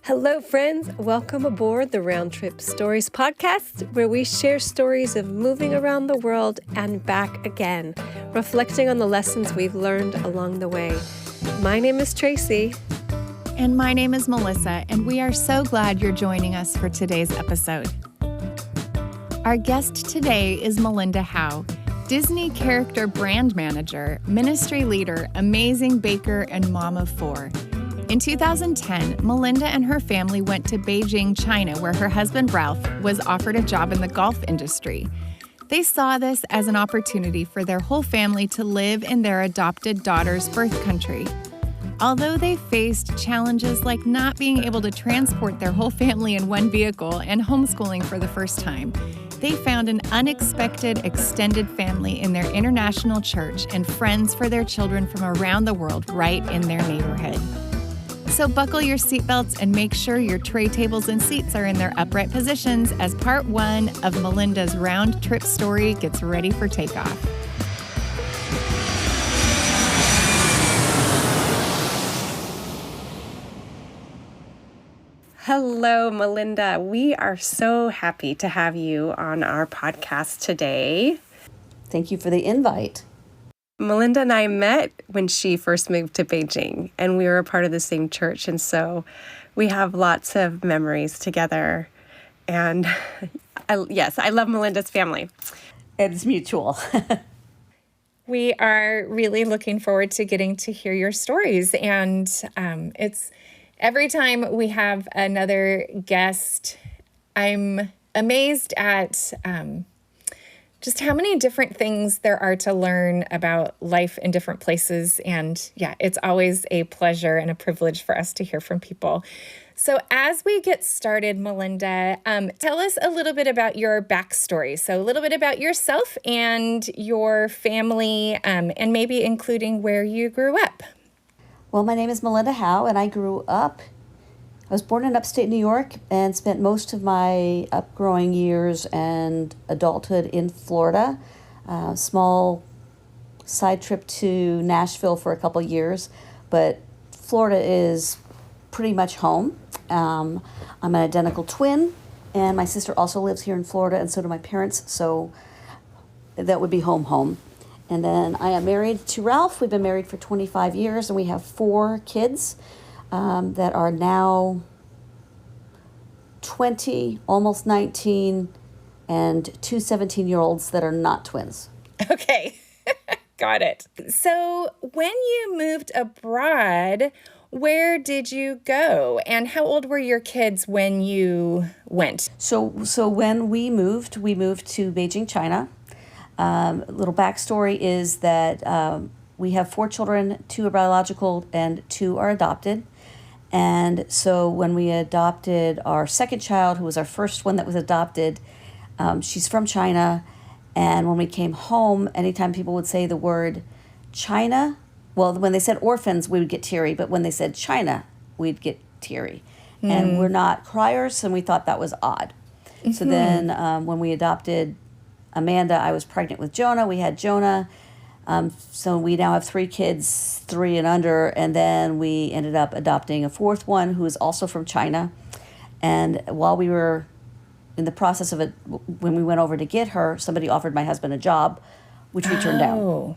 Hello, friends. Welcome aboard the Round Trip Stories podcast, where we share stories of moving around the world and back again, reflecting on the lessons we've learned along the way. My name is Tracy. And my name is Melissa, and we are so glad you're joining us for today's episode. Our guest today is Melinda Howe, Disney character brand manager, ministry leader, amazing baker, and mom of four. In 2010, Melinda and her family went to Beijing, China, where her husband Ralph was offered a job in the golf industry. They saw this as an opportunity for their whole family to live in their adopted daughter's birth country. Although they faced challenges like not being able to transport their whole family in one vehicle and homeschooling for the first time, they found an unexpected extended family in their international church and friends for their children from around the world right in their neighborhood. So buckle your seatbelts and make sure your tray tables and seats are in their upright positions as part one of Melinda's round trip story gets ready for takeoff. Hello, Melinda. We are so happy to have you on our podcast today. Thank you for the invite. Melinda and I met when she first moved to Beijing, and we were a part of the same church, and so we have lots of memories together. And I love Melinda's family. It's mutual. We are really looking forward to getting to hear your stories, and it's every time we have another guest, I'm amazed at just how many different things there are to learn about life in different places. And yeah, it's always a pleasure and a privilege for us to hear from people. So as we get started, Melinda, tell us a little bit about your backstory. So a little bit about yourself and your family, and maybe including where you grew up. Well, my name is Melinda Howe, and I was born in upstate New York and spent most of my upgrowing years and adulthood in Florida. Small side trip to Nashville for a couple years, but Florida is pretty much home. I'm an identical twin, and my sister also lives here in Florida, and so do my parents, so that would be home. And then I am married to Ralph. We've been married for 25 years, and we have 4 kids that are now 20, almost 19, and 2 17-year-olds that are not twins. Okay, got it. So when you moved abroad, where did you go? And how old were your kids when you went? So when we moved to Beijing, China. Little backstory is that we have 4 children, 2 are biological and 2 are adopted. And so when we adopted our second child, who was our first one that was adopted, she's from China. And when we came home, anytime people would say the word China, well, when they said orphans, we would get teary. But when they said China, we'd get teary. And we're not criers, and we thought that was odd. Mm-hmm. So then when we adopted Amanda, I was pregnant with Jonah. We had Jonah. So we now have 3 kids, 3 and under. And then we ended up adopting a 4th one who is also from China. And while we were in the process of it, when we went over to get her, somebody offered my husband a job, which we turned down. Oh,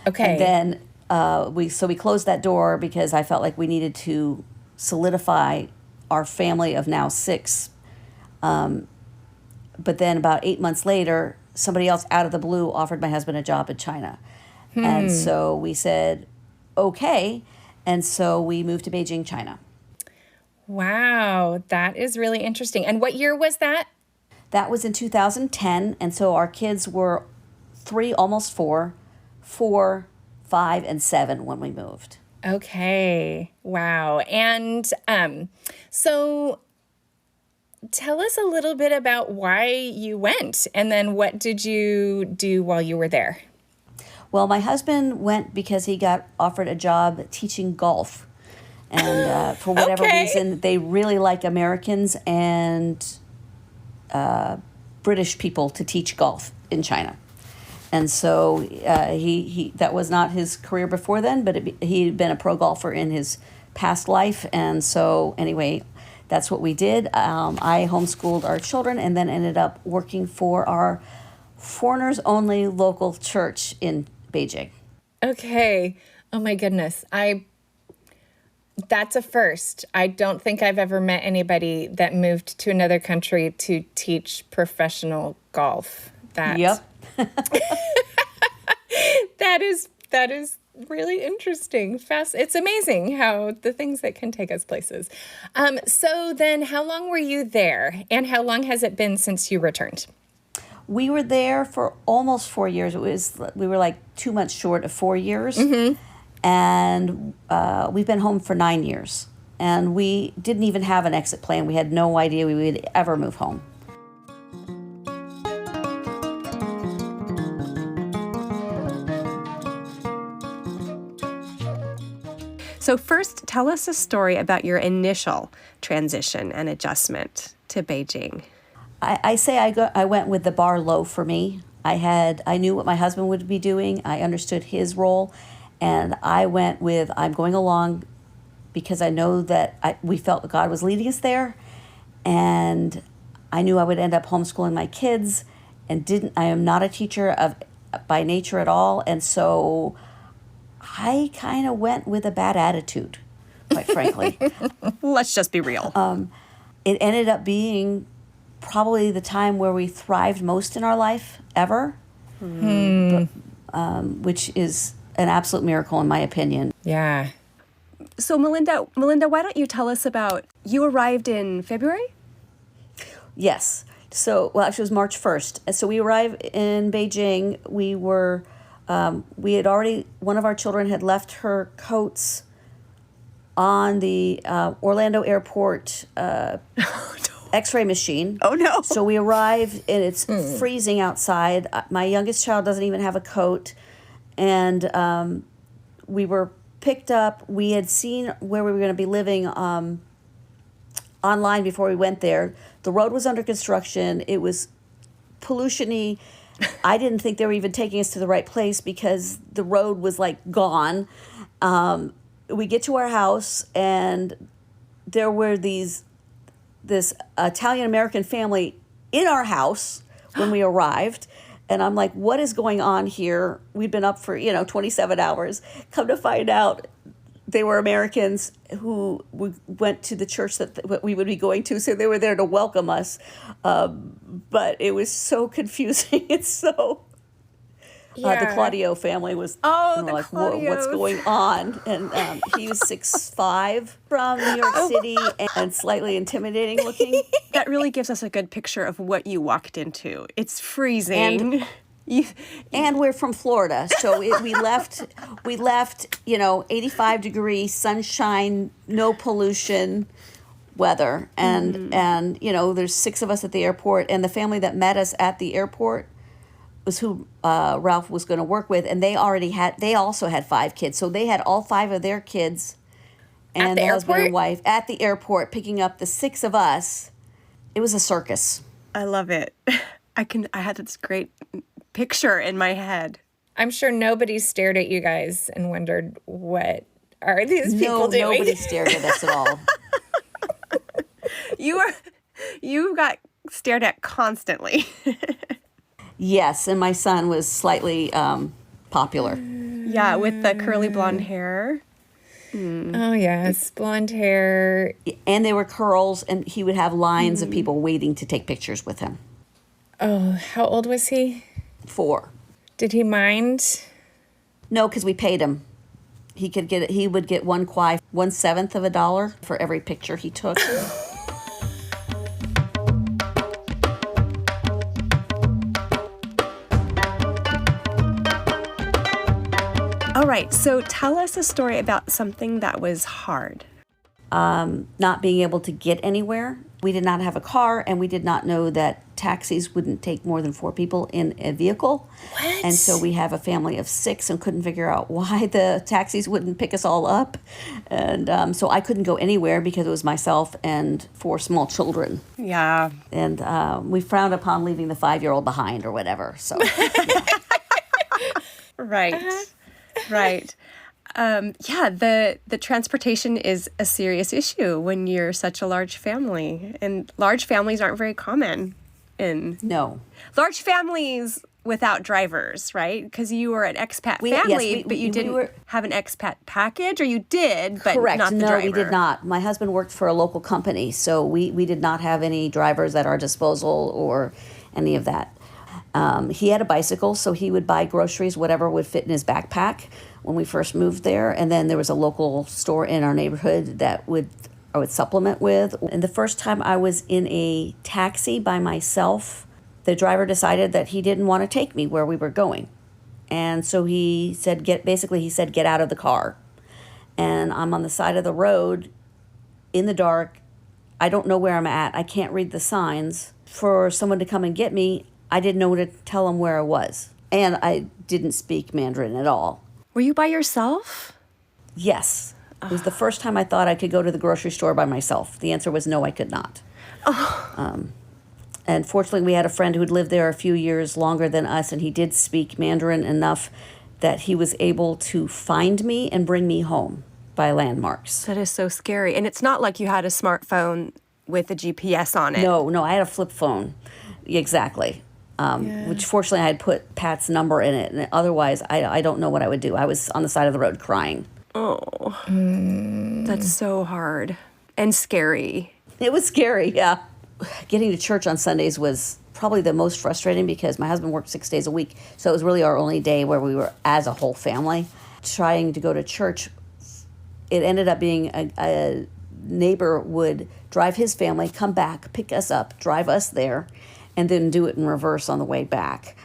okay. And then we closed that door because I felt like we needed to solidify our family of now 6. But then about 8 months later, somebody else out of the blue offered my husband a job in China. And so we said, okay. And so we moved to Beijing, China. Wow, that is really interesting. And what year was that? That was in 2010. And so our kids were 3, almost 4, 5, and 7 when we moved. Okay. Wow. And so tell us a little bit about why you went, and then what did you do while you were there? Well, my husband went because he got offered a job teaching golf. And for whatever reason, they really like Americans and British people to teach golf in China. And so he that was not his career before then, but he'd been a pro golfer in his past life. And so anyway, that's what we did. I homeschooled our children and then ended up working for our foreigners-only local church in Beijing. Okay. Oh my goodness. That's a first. I don't think I've ever met anybody that moved to another country to teach professional golf. Yep. That is really interesting. It's amazing how the things that can take us places. So then how long were you there, and how long has it been since you returned? We were there for almost 4 years. We were like 2 months short of 4 years. And we've been home for 9 years. And we didn't even have an exit plan. We had no idea we would ever move home. So first, tell us a story about your initial transition and adjustment to Beijing. I went with the bar low for me. I knew what my husband would be doing. I understood his role. And I went with, I'm going along because I know that we felt that God was leading us there. And I knew I would end up homeschooling my kids, and I am not a teacher by nature at all. And so I kind of went with a bad attitude, quite frankly. Let's just be real. It ended up being probably the time where we thrived most in our life ever, which is an absolute miracle in my opinion. Yeah. So Melinda, why don't you tell us about, you arrived in February? Yes. So, well, actually it was March 1st. And so we arrived in Beijing. We had already, one of our children had left her coats on the Orlando airport X-ray machine. Oh no. So we arrived and it's freezing outside. My youngest child doesn't even have a coat. And we were picked up. We had seen where we were going to be living online before we went there. The road was under construction. It was pollution-y. I didn't think they were even taking us to the right place because the road was like gone. We get to our house and there were this Italian-American family in our house when we arrived. And I'm like, what is going on here? We've been up for, 27 hours. Come to find out, they were Americans who went to the church that we would be going to. So they were there to welcome us. But it was so confusing. It's so... the Claudio family was like, what's going on? And he was 6'5" from New York City and slightly intimidating looking. That really gives us a good picture of what you walked into. It's freezing. And we're from Florida, so we left 85-degree sunshine, no pollution weather. And there's 6 of us at the airport, and the family that met us at the airport was who Ralph was going to work with, and they also had 5 kids. So they had all 5 of their kids and the husband and wife at the airport picking up the 6 of us. It was a circus. I love it. I had this great picture in my head. I'm sure nobody stared at you guys and wondered, what are these people doing? No, nobody stared at us at all. You got stared at constantly. Yes, and my son was slightly popular. Yeah, with the curly blonde hair. Oh, yes, blonde hair. And they were curls, and he would have lines of people waiting to take pictures with him. Oh, how old was he? 4. Did he mind? No, because we paid him. He would get 1/7 of a dollar for every picture he took. All right, so tell us a story about something that was hard. Not being able to get anywhere. We did not have a car, and we did not know that taxis wouldn't take more than 4 people in a vehicle. What? And so we have a family of 6 and couldn't figure out why the taxis wouldn't pick us all up. And so I couldn't go anywhere because it was myself and 4 small children. Yeah. And we frowned upon leaving the 5-year-old behind or whatever. So, Right. Right. Yeah, the transportation is a serious issue when you're such a large family. And large families aren't very common in... No. Large families without drivers, right? Because you were an expat family, but you didn't have an expat package, or you did, but correct. not the driver. No, we did not. My husband worked for a local company, so we did not have any drivers at our disposal or any of that. He had a bicycle, so he would buy groceries, whatever would fit in his backpack when we first moved there. And then there was a local store in our neighborhood that I would supplement with. And the first time I was in a taxi by myself, the driver decided that he didn't want to take me where we were going. And so he said, get out of the car. And I'm on the side of the road in the dark. I don't know where I'm at. I can't read the signs. For someone to come and get me, I didn't know to tell them where I was. And I didn't speak Mandarin at all. Were you by yourself? Yes. It was the first time I thought I could go to the grocery store by myself. The answer was no, I could not. And fortunately, we had a friend who had lived there a few years longer than us, and he did speak Mandarin enough that he was able to find me and bring me home by landmarks. That is so scary. And it's not like you had a smartphone with a GPS on it. No, I had a flip phone. Exactly. Which fortunately I had put Pat's number in it. And otherwise, I don't know what I would do. I was on the side of the road crying. Oh, that's so hard and scary. It was scary, yeah. Getting to church on Sundays was probably the most frustrating because my husband worked 6 days a week. So it was really our only day where we were as a whole family. Trying to go to church, it ended up being a neighbor would drive his family, come back, pick us up, drive us there, and then do it in reverse on the way back.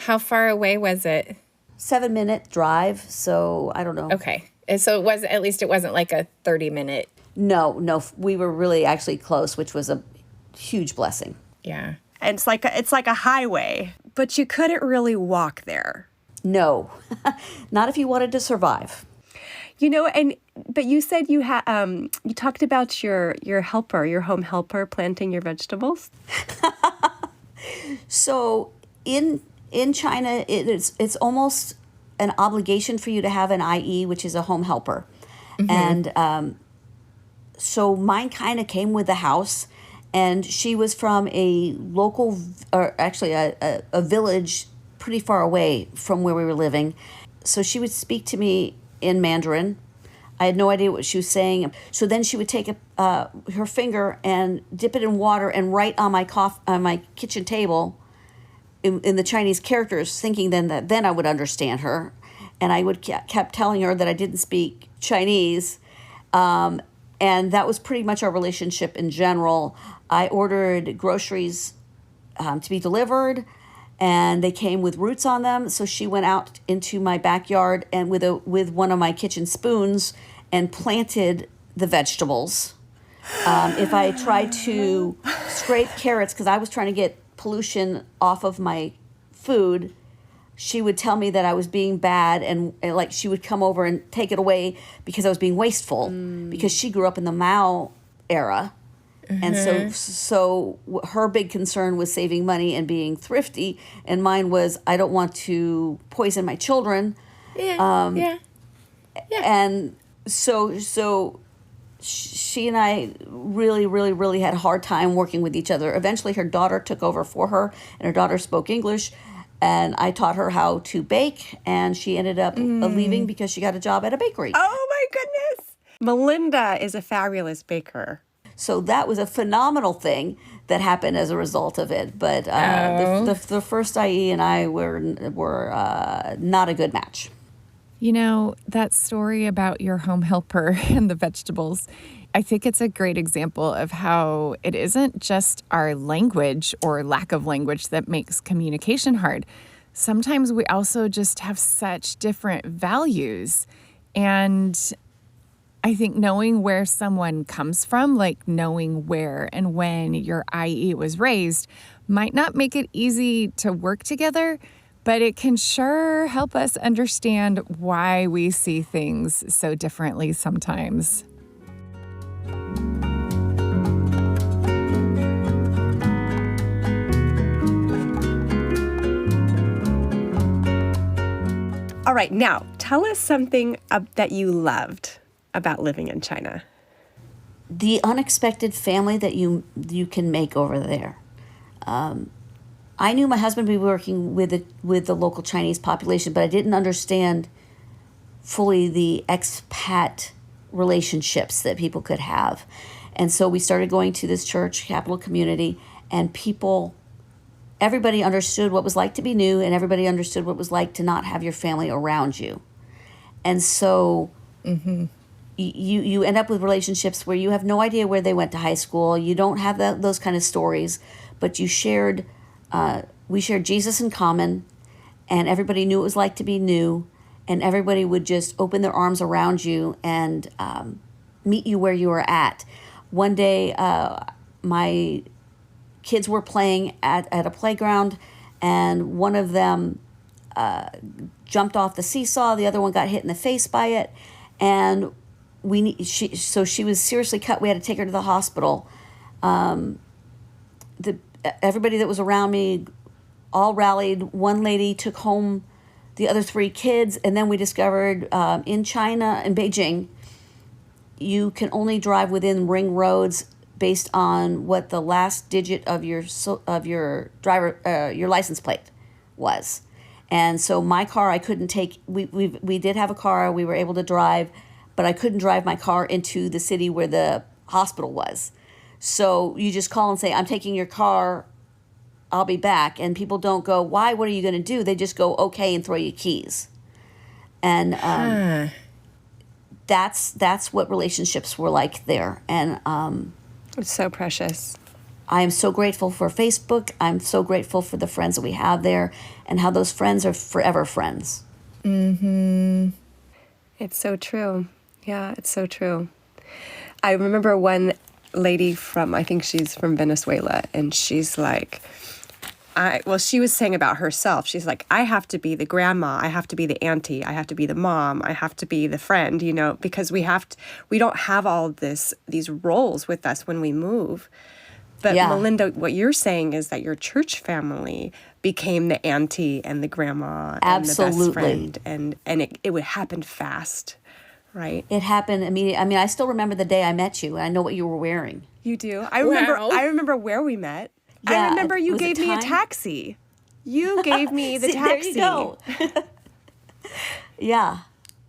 How far away was it? 7-minute drive, so I don't know. Okay. And so it wasn't like a 30-minute. No, we were really actually close, which was a huge blessing. Yeah. And it's like a highway, but you couldn't really walk there. No, not if you wanted to survive. But you said you talked about your helper, your home helper, planting your vegetables. So in China, it's almost an obligation for you to have an IE, which is a home helper, and so mine kind of came with the house, and she was from a local, or actually a village pretty far away from where we were living. So she would speak to me in Mandarin. I had no idea what she was saying. So then she would take her finger and dip it in water and write on my kitchen table in the Chinese characters, thinking then I would understand her. And I would kept telling her that I didn't speak Chinese. And that was pretty much our relationship in general. I ordered groceries to be delivered, and they came with roots on them. So she went out into my backyard and with one of my kitchen spoons and planted the vegetables. If I tried to scrape carrots, because I was trying to get pollution off of my food, she would tell me that I was being bad, and like she would come over and take it away because I was being wasteful, because she grew up in the Mao era. And so her big concern was saving money and being thrifty, and mine was I don't want to poison my children. Yeah. And so she and I really, really, really had a hard time working with each other. Eventually her daughter took over for her, and her daughter spoke English, and I taught her how to bake, and she ended up leaving because she got a job at a bakery. Oh my goodness. Melinda is a fabulous baker. So that was a phenomenal thing that happened as a result of it. But the first IE and I were not a good match. You know, that story about your home helper and the vegetables, I think it's a great example of how it isn't just our language or lack of language that makes communication hard. Sometimes we also just have such different values. And I think knowing where someone comes from, like knowing where and when your IE was raised, might not make it easy to work together, but it can sure help us understand why we see things so differently sometimes. All right, now tell us something that you loved about living in China. The unexpected family that you can make over there. I knew my husband would be working with the local Chinese population, but I didn't understand fully the expat relationships that people could have. And so we started going to this church, Capital Community, and everybody understood what it was like to be new, and everybody understood what it was like to not have your family around you. And so you end up with relationships where you have no idea where they went to high school. You don't have those kind of stories, but we shared Jesus in common, and everybody knew what it was like to be new, and everybody would just open their arms around you and meet you where you were at. One day, my kids were playing at a playground, and one of them jumped off the seesaw. The other one got hit in the face by it, and she was seriously cut. We had to take her to the hospital. Everybody that was around me all rallied. One lady took home the other 3 kids, and then we discovered in China, in Beijing, you can only drive within ring roads based on what the last digit of your license plate was. And so my car, I couldn't take. We did have a car. We were able to drive, but I couldn't drive my car into the city where the hospital was. So you just call and say, I'm taking your car, I'll be back. And people don't go, why, what are you going to do? They just go, okay, and throw you keys. And that's what relationships were like there. And it's so precious. I am so grateful for Facebook. I'm so grateful for the friends that we have there and how those friends are forever friends. Mm-hmm. It's so true. Yeah, it's so true. I remember one lady I think she's from Venezuela, and she's like, she was saying about herself, she's like, I have to be the grandma, I have to be the auntie, I have to be the mom, I have to be the friend, because we don't have all these roles with us when we move. But yeah. Melinda, what you're saying is that your church family became the auntie and the grandma and the best friend, and it would happen fast. Right. It happened immediately. I mean, I still remember the day I met you, and I know what you were wearing. You do? I remember where we met. Yeah, I remember you gave me a taxi. You gave me the taxi. There you go.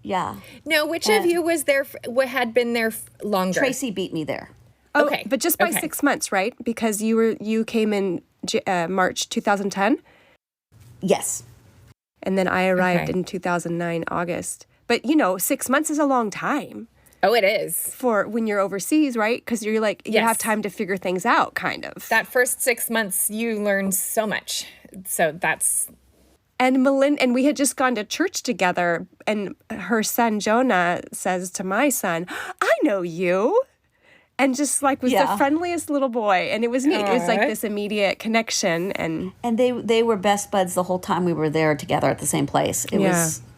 Yeah. Now, which of you was there? Had been there longer? Tracy beat me there. Oh, okay, but just by 6 months, right? Because you came in March 2010. Yes. And then I arrived in 2009 August. But 6 months is a long time. Oh, it is. For when you're overseas, right? Because you're like, you have time to figure things out, kind of. That first 6 months, you learn so much. So that's... And Melinda, and we had just gone to church together, and her son, Jonah, says to my son, I know you. And just was the friendliest little boy. And it was neat. Aww. It was like this immediate connection. And they were best buds the whole time we were there together at the same place.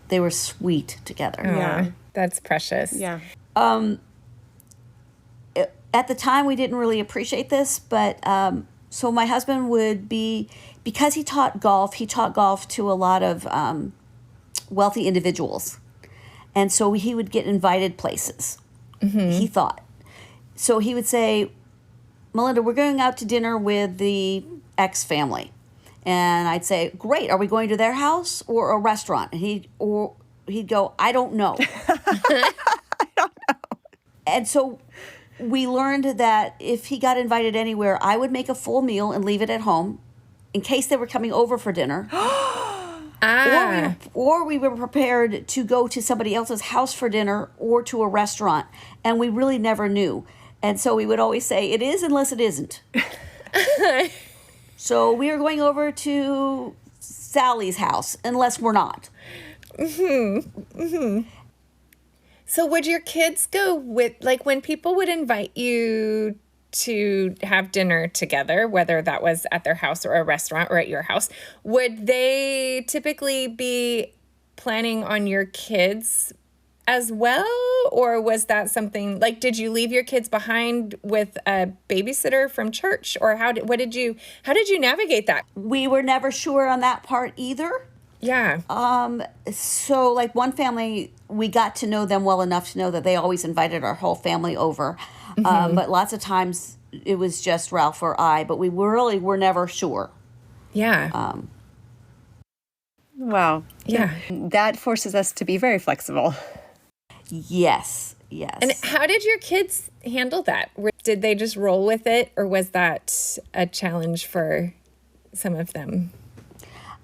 They were sweet together. Yeah. That's precious. Yeah. At the time, we didn't really appreciate this, but so my husband would be, because he taught golf to a lot of wealthy individuals. And so he would get invited places, he thought. So he would say, Melinda, we're going out to dinner with the X family. And I'd say, great, are we going to their house or a restaurant? And he'd go, I don't know. I don't know. And so we learned that if he got invited anywhere, I would make a full meal and leave it at home in case they were coming over for dinner. Or we were prepared to go to somebody else's house for dinner or to a restaurant. And we really never knew. And so we would always say, it is unless it isn't. So we are going over to Sally's house unless we're not. Mm-hmm. Mm-hmm. So would your kids go with, when people would invite you to have dinner together, whether that was at their house or a restaurant or at your house, would they typically be planning on your kids as well? Or was that something, did you leave your kids behind with a babysitter from church? Or how did you navigate that? We were never sure on that part either. Yeah. So like one family, we got to know them well enough to know that they always invited our whole family over. But lots of times it was just Ralph or I, but we really were never sure. Yeah. Wow. Yeah. That forces us to be very flexible. Yes. And how did your kids handle that? Did they just roll with it, or was that a challenge for some of them?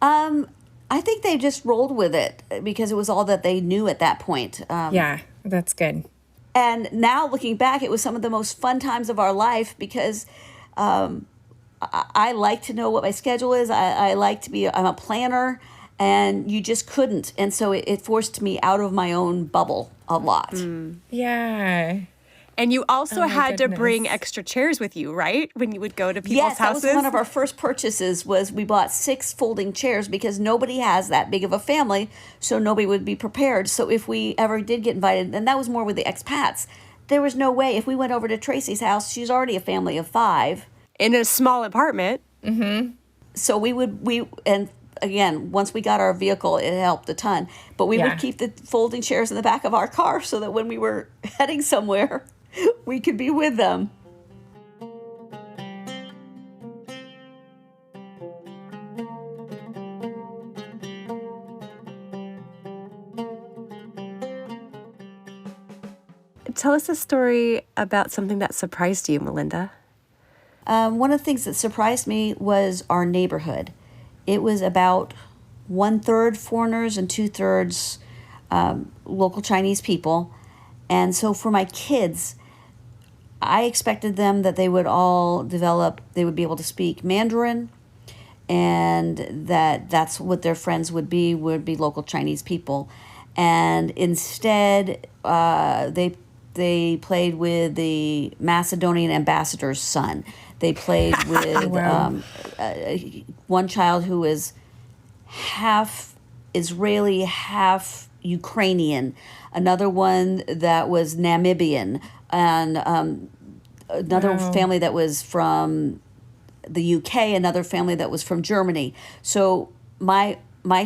I think they just rolled with it because it was all that they knew at that point. Yeah, that's good. And now looking back, it was some of the most fun times of our life because I like to know what my schedule is. I like to be, I'm a planner, and you just couldn't. And so it forced me out of my own bubble a lot. Yeah. And you also had to bring goodness. extra chairs with you, right? When you would go to people's Yes, that houses? was one of our first purchases. Was we bought 6 folding chairs because nobody has that big of a family, so nobody would be prepared. So if we ever did get invited, and that was more with the expats, there was no way. If we went over to Tracy's house, she's already a family of 5. In a small apartment. So we and again, once we got our vehicle, it helped a ton. But we would keep the folding chairs in the back of our car so that when we were heading somewhere, we could be with them. Tell us a story about something that surprised you, Melinda. One of the things that surprised me was our neighborhood. It was about 1/3 foreigners and 2/3 local Chinese people. And so for my kids, I expected them that they would all they would be able to speak Mandarin, and that's what their friends would be local Chinese people. And instead, they played with the Macedonian ambassador's son. They played with one child who is half Israeli, half Ukrainian, another one that was Namibian, and another family that was from the UK, another family that was from Germany. So my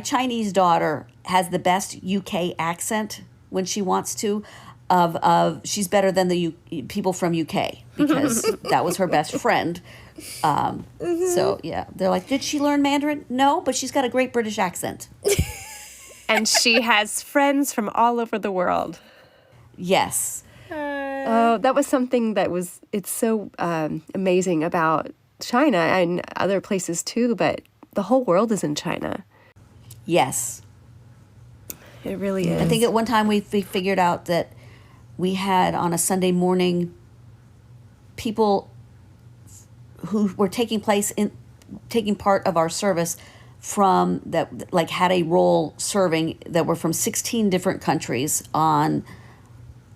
Chinese daughter has the best UK accent when she wants to. She's better than the people from UK because that was her best friend. So yeah, they're like, did she learn Mandarin? No, but she's got a great British accent. And she has friends from all over the world. Yes. Oh, that was something it's so amazing about China and other places too, but the whole world is in China. Yes. It really is. I think at one time we figured out that we had on a Sunday morning people who were taking part of our service from that, like had a role serving, that were from 16 different countries on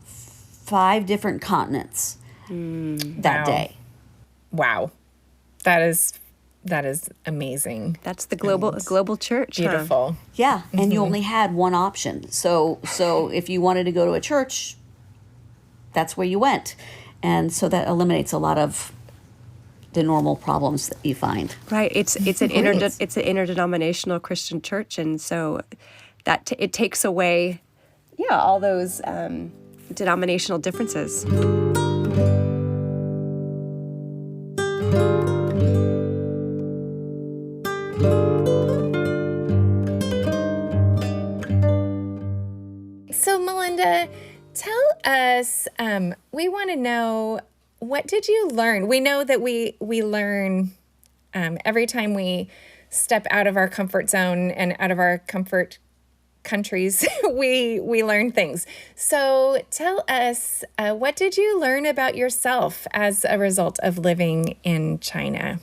5 different continents that day. Wow. That is amazing. That's the global church. Beautiful. Huh? Yeah, and you only had one option. So if you wanted to go to a church, that's where you went. And so that eliminates a lot of the normal problems that you find. Right. It's an interdenominational Christian church, and so that it takes away, all those denominational differences. So Melinda, tell us, we want to know, what did you learn? We know that we learn every time we step out of our comfort zone and out of our comfort countries, we learn things. So tell us, what did you learn about yourself as a result of living in China?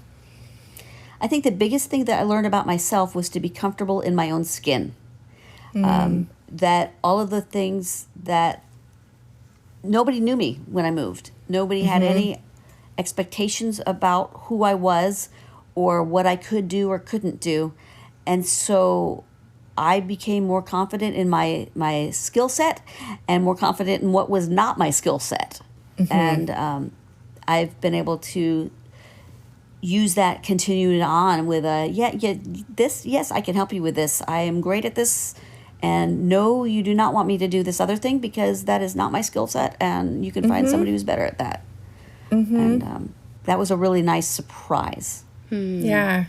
I think the biggest thing that I learned about myself was to be comfortable in my own skin. That all of the things that nobody knew me when I moved. Nobody had any expectations about who I was or what I could do or couldn't do. And so I became more confident in my skill set and more confident in what was not my skill set. And I've been able to use that continuing on with yes, I can help you with this. I am great at this. And no, you do not want me to do this other thing because that is not my skill set, and you can find somebody who's better at that. And that was a really nice surprise. Yeah.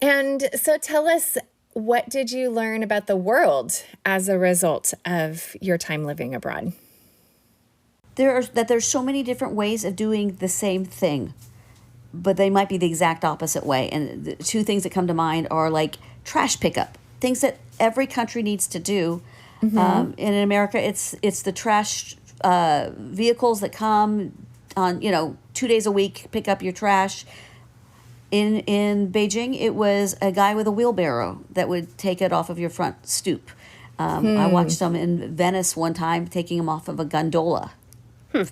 And so tell us, what did you learn about the world as a result of your time living abroad? There's so many different ways of doing the same thing, but they might be the exact opposite way. And the two things that come to mind are like trash pickup, things that every country needs to do. And in America, it's the trash vehicles that come on 2 days a week, pick up your trash. In Beijing, it was a guy with a wheelbarrow that would take it off of your front stoop. I watched them in Venice one time taking them off of a gondola. But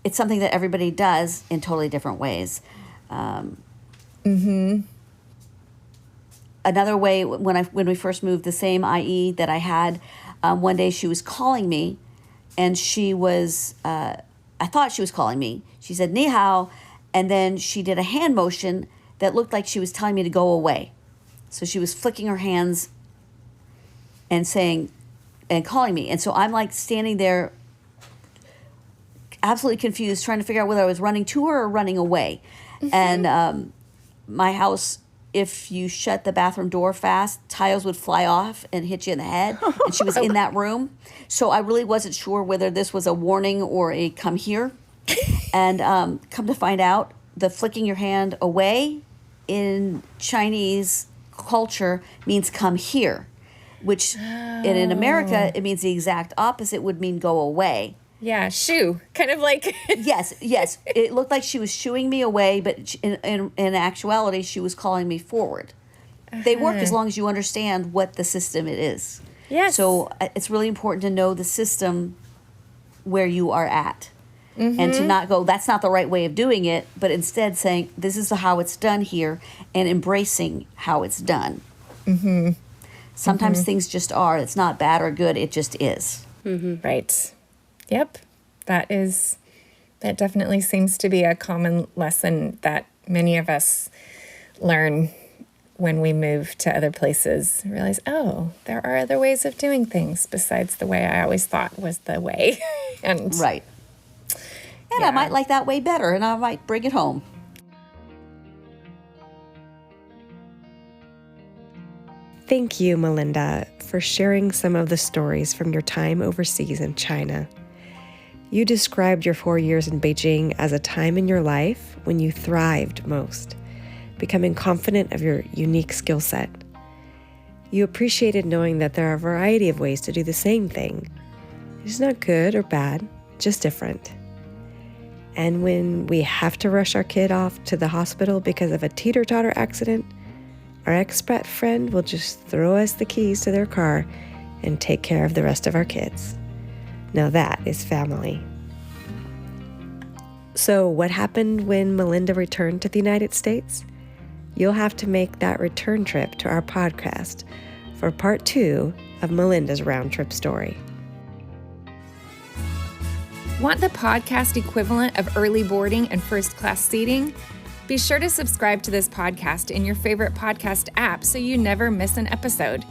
it's something that everybody does in totally different ways. Another way, when we first moved, the same IE that I had, one day she was calling me, and she was, I thought she was calling me. She said, "Ni hao," and then she did a hand motion that looked like she was telling me to go away. So she was flicking her hands and saying, and calling me. And so I'm like standing there absolutely confused, trying to figure out whether I was running to her or running away. And my house, if you shut the bathroom door fast, tiles would fly off and hit you in the head. And she was in that room. So I really wasn't sure whether this was a warning or a come here. And come to find out, the flicking your hand away in Chinese culture means come here, which in America, it means the exact opposite, would mean go away. Yeah, shoo, kind of like. Yes. It looked like she was shooing me away, but in actuality, she was calling me forward. They work as long as you understand what the system it is. Yes. So it's really important to know the system where you are at. And to not go, that's not the right way of doing it, but instead saying, this is how it's done here, and embracing how it's done. Sometimes things just are. It's not bad or good. It just is. Right. Yep. That definitely seems to be a common lesson that many of us learn when we move to other places. Realize, oh, there are other ways of doing things besides the way I always thought was the way. And right. And I might like that way better, and I might bring it home. Thank you, Melinda, for sharing some of the stories from your time overseas in China. You described your 4 years in Beijing as a time in your life when you thrived most, becoming confident of your unique skill set. You appreciated knowing that there are a variety of ways to do the same thing. It's not good or bad, just different. And when we have to rush our kid off to the hospital because of a teeter-totter accident, our expat friend will just throw us the keys to their car and take care of the rest of our kids. Now that is family. So what happened when Melinda returned to the United States? You'll have to make that return trip to our podcast for part 2 of Melinda's round trip story. Want the podcast equivalent of early boarding and first class seating? Be sure to subscribe to this podcast in your favorite podcast app so you never miss an episode.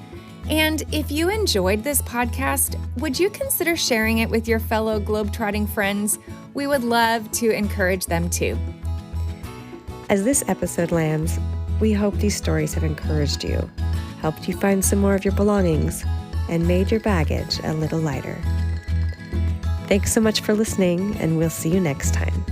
And if you enjoyed this podcast, would you consider sharing it with your fellow globetrotting friends? We would love to encourage them too. As this episode lands, we hope these stories have encouraged you, helped you find some more of your belongings, and made your baggage a little lighter. Thanks so much for listening, and we'll see you next time.